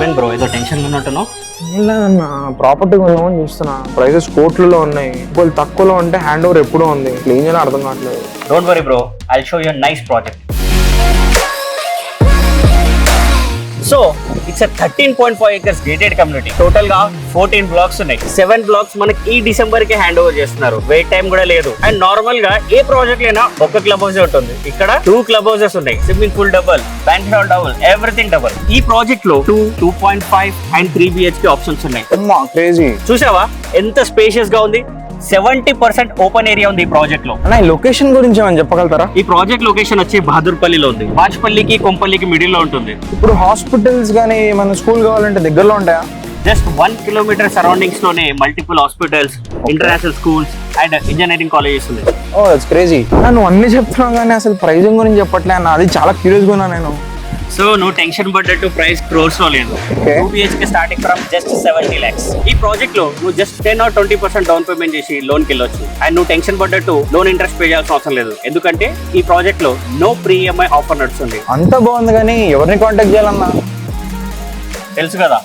ఏమైంది బ్రో, ఏదో టెన్షన్ ఉన్నట్టున్నావు? ఏం లేదన్నా, ప్రాపర్టీ కొందామని చూస్తున్నా. ప్రైజెస్ కోట్లలో ఉన్నాయి. ఒకవేళ తక్కువలో ఉంటే హ్యాండ్ ఓవర్ ఎప్పుడూ ఉంది. ఏం చేయాలో అర్థం కావట్లేదు. Don't worry bro, I show you nice project. So it's 13.5 acres gated community. Total గా 14 blocks ఉన్నాయి. 7 blocks మనకి ఈ డిసెంబర్ కి హ్యాండ్ ఓవర్ చేస్తున్నారు. వెయిట్ టైం కూడా లేదు. అండ్ నార్మల్ గా ఏ ప్రాజెక్ట్ అయినా ఒక క్లబ్ హౌస్ ఉంటుంది. ఇక్కడ 2 క్లబ్ హౌసెస్ ఉన్నాయి. Swimming pool double, bank hall double, everything double. ఈ ప్రాజెక్ట్ లో 2, 2.5 అండ్ 3 BHK ఆప్షన్స్ ఉన్నాయి. అమ్మా క్రేజీ. చూసావా ఎంత స్పేషియస్ గా ఉంది? 70% ఓపెన్ ఏరియా ఉంది ఈ ప్రాజెక్ట్ లో. అన్న, ఈ లొకేషన్ గురించి ఏమైనా చెప్పగలుగుతారా? ఈ ప్రాజెక్ట్ లొకేషన్ వచ్చి బహదూర్పల్లిలో ఉంది. వాజ్పల్లికి కొంపల్లికి మిడిల్ లో ఉంటుంది. ఇప్పుడు హాస్పిటల్స్ కానీ మన స్కూల్ కావాలంటే దగ్గరలో ఉంటాయా? జస్ట్ 1 kilometer సరౌండింగ్స్ లోనే multiple hospitals, international schools and engineering colleges ఉన్నాయి. Oh that's crazy. నువ్వు అన్ని చెప్తున్నావు కానీ అసలు ప్రైజింగ్ గురించి చెప్పట్లే అన్న. అది చాలా క్యూరియస్ గా ఉన్నా నేను. సో నువ్వు టెన్షన్ పడ్డట్టు ప్రైస్ క్రోర్స్ లో లేదు. 2 BHK starting from just 70 lakhs. ఈ ప్రాజెక్ట్ లో నువ్వు జస్ట్ 10 or 20% డౌన్ పేమెంట్ చేసి లోన్ కి వెళ్ళొచ్చు. అండ్ నువ్వు టెన్షన్ పడ్డట్టు లోన్ ఇంట్రెస్ట్ పే చేయాల్సిన అవసరం లేదు. ఎందుకంటే ఈ ప్రాజెక్ట్ లో నో ప్రీ EMI ఆఫర్ నడుస్తుంది. అంత బాగుంది కానీ ఎవరిని కాంటాక్ట్ చేయాలన్నా? తెలుసు కదా,